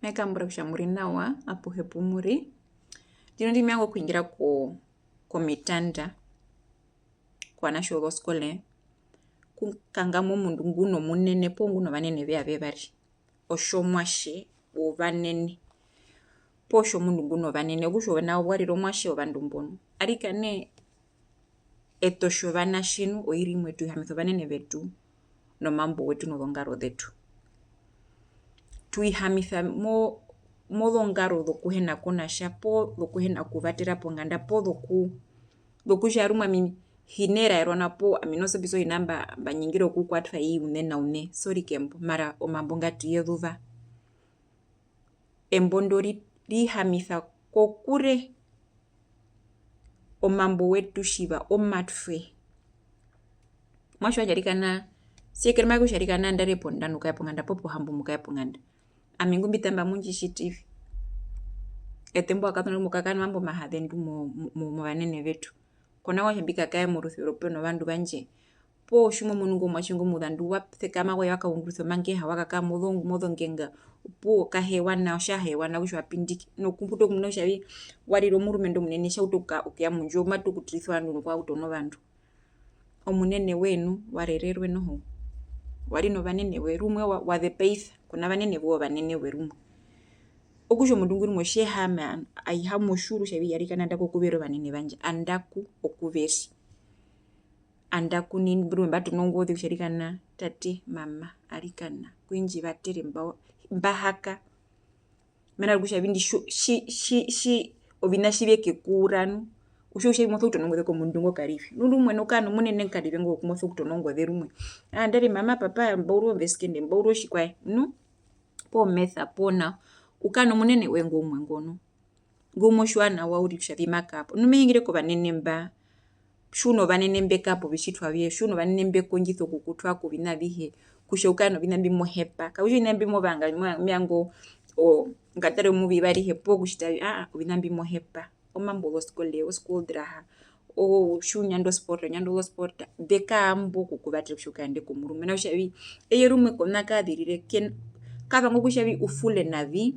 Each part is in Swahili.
Mekambura kushamuri nawa apo hepumuri. Dino ndi miango kuingira ko mitanda kwa national school kukangamo mundu nguno munene po nguno banene bya bari osho mwashe obanene posho mundu nguno banene okusho nawo bwariro mwashe obandu mbono arikane etosho banashinu oiri mwetu hamitho banene betu no mambo wetu no dongaro detu tuihamitha mo dongaro dokuhena konasha po dokuhena kuvatera ponganda po dokusharumwa mimi hinera erona po aminoso biso inamba banyingiro kukwatfa hii unena une sorry kembo mara omambo ngati yeduva embondori rihamitha kokure omambo wetu shiva omatfe mwasho ajarikana siekerma kusharikana ndare pondanu kaya ponganda popo hambu mukaya ponganda amingu mbitamba munji shitivi etembo akatona mukakana mambo mahadendu mo banene betu kona washambika kaya mu Ruth Europeo no bandu banje po shumo munungo mwashingo mudandu wapthekama kwa yaka ungurutho mangeha wakaka modongenga po kahewana oshahewana kusho apindiki no kumputo kumno shavi wariro murumendo munene shautoka ukya munjo matu kutrithwa ndu kwa utono bandu omunene wenu warererwe noho wari no banene werumwe wa the faith kuna banene bo banene werumwe okusho mundunguru moshe hama aihamo shuru shavi yarikana ndako kubero banene banje andaku okuveri andaku ni mburu mbatu nongothi kusharikana tati mama arikana kuinji batere mbahaka mena kusha bindi shi obinashibye kekuranu usho motho utonongothe ko mundungo karifi nundu mweno kano munene karifi ngo kumotho utonongothe rumwe ndari mama papa mbauro veskende mbauro shikwae no po metha pona ukano munene wengo umwe ngono ngomo shwana wauri kushavi makapo numehingire ko banene mba shuno banene mbekapo bishitwa bye shuno banene mbeko njitho kukutwa ko binabihe kushokano binambi mohepa kauje nambi mobanga myango o ngatare mubi bari hepo kushita binambi mohepa omambo lo school draha o shunyando sport beka ambo kukubatira kushokande ko murume na ushavi eyerumwe kona kadirire ken kava ngokushavi ufule navi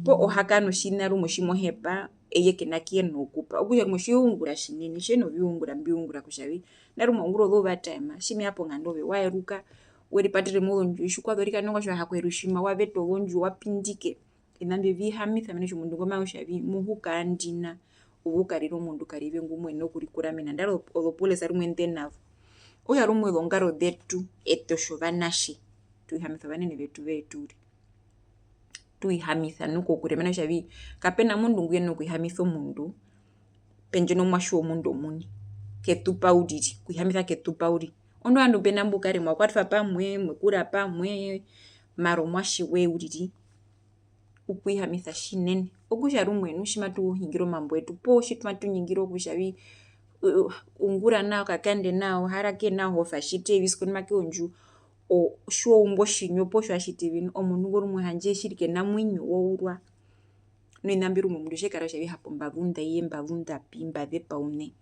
po ohakano shina rumo shimohepa eyeke nakieno okupa okuya mushiungura shinini sheno biungura kushavi narumo nguro do batema shimi hapo ngandobe waeruka weri patire molonju ishukwa dorika nonga shwa hakwerushima wabeto lonju wapindike inambe vihamitha mene mundu ngoma ushavi muhuka andina ubukariro mundu karibe ngumwe no kurikura mena ndaro odopole sarumwe ndenavo oya rumwe dongaro detu etosho banashi tuihamitha banene betu tuihamitha nuko kuremena shavi kapena mundu nguyeno kuihamitha mundu penje no mwasho mundu muni ketupa udiri kuihamitha ketupa udi ondo andu pena mbukare mwakwatfa pamwe mwekura pamwe maro mwashi we udiri ukuihamitha shinene okusha rumwe nushimatu hingiro mambo etu po shitmatu nyingiro kushavi ungura nao kakande nao harake nao hofashite viskon make onju o shuo umbo shinyo posho ashitivi omunungo rumwe hanje shirike na mwinyo wourwa no inambiru mundu shekara shavi hapo mbavunda yembavunda pimba de paune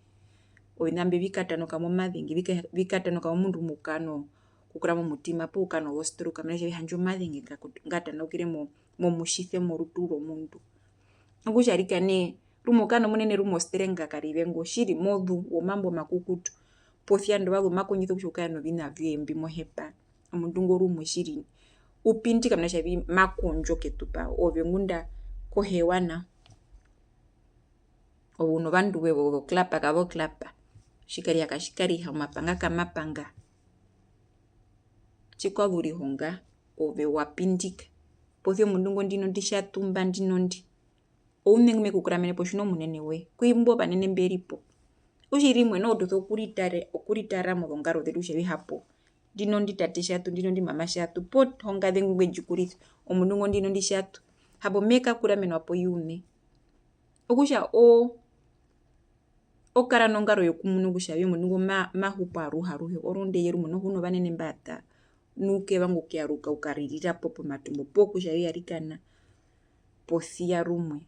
o inambe vikatano kama madhingi vikatano kama mundu mukano kukuramo mutima po ukano wostru kama shavi hanjo madhingi ngatano kiremo momushithe moruturo mundu ngusharika ne rumokano munene rumostrenga karibengo shiri modu wo mambo makukutu pothiando bago makonyitho kushokano binavyo embi mohepa omundu ngorumo shiri upindi kamna shavi makonjo ketupa obengunda kohewana obuno bandu bebo klapa kabo klapa shikari akashikari hamapanga kamapanga chikwaguri honga obe wapindika pothio mundu ngondino ndishatumba ndinondi ounengme kukuramene poshuno munene we kuimbo banene mberipo ushirimwe no dotho okuritara modongaro dedu shevi hapo ndino nditate shatu ndino ndi mama shatu pot honga dengwe jukurit omundu ngondino ndishatu habo meka kuramene wapo yune okusha okara nongaro yokumunu kusha byo mundu mahupa ruhe oronde yerumo no huno banene mbata nuke bangu kyaruka ukaririra popo matumbo poku shavi yarikana pothia rumwe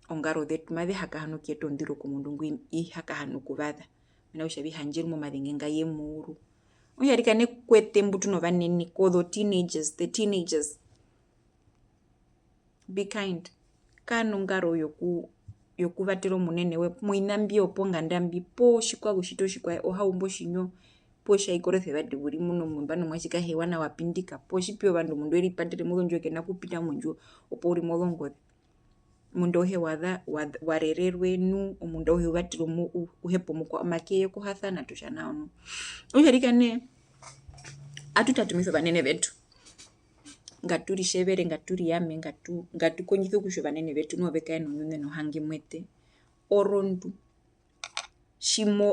ongaro detu mave hakahano kieto ndiro kumundu ngwi hakahano kubada na ushavi hanjiru mu madhingenga yemuru uyarikane kwete mbutu no banene ko the teenagers be kind. Kanongaro yokuvatela omunene we muina mbi oponganda mbi po shikwaku shito shikwae ohaumbo shinyo po shaikorothe vadi vuli muno mumbano mwashikahewa na wapindika po shipi ovandu mundu elipatele molonjo kena kupita munju opo uli molongodhi mundu auhe warererwe nu omundu auhe uvatele uhepo mukwa make yokuhathana tosha nao nu usharikane atutatumisa vanene vetu ngaturi shevere ngaturi yame ngatukonyithe kusho vanene vetu novekae nonyune nohange mwete orondu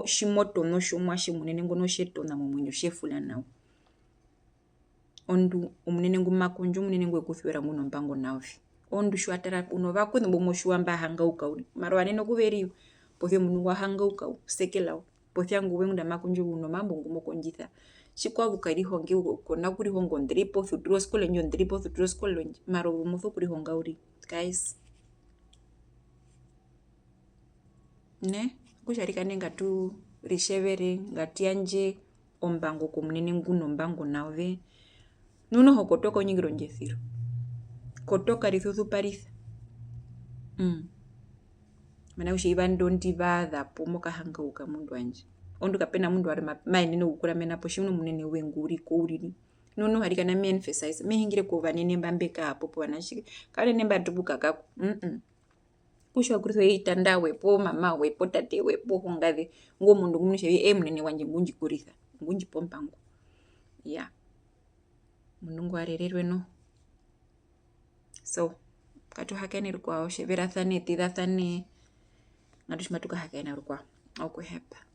shimotono shomwashe munene ngono shetona momwenyo shefula nawo ondu omunene ngu makonjo omunene ngu ekuthiwera nguno mbango naovi ondu shwatara uno vakwenu bomo shiwamba hangauka uri mara wanene kuveriyo pothia mundu wahangauka sekelawo pothia nguwe ngunda makonjo uno mambo ngumo konjitha shikwavuka ilihonge kona kulihonga ondripo thuturo skole nyo ondripo thuturo skole nyo mara umuthu kulihonga uri guys ne kusharikane ngatu rishevere ngatianje ombango komunene nguno mbango naove nuno hokotoka onyingiro njethiro kotoka rithutu paritha mana ushiiva ndondi vaadhapo mokahangauka mundu anje ondu kapena mundu ari maenene ukura menapo shimno munene wengu uriko uriri nuno harikana me emphasize mehingire ko vanene mbambeka hapo po vanashike kanene mbatubuka kako kushwa kuritho itanda wepo mama wepo tate wepo hongathe ngo mundu ngumnishe munene wanje ngunji kuritha ngunji pompango ya mundu ngwarererwe no so katu hakene rukwa shevera thane tida thane ngatushima tukahakena rukwa okuhepa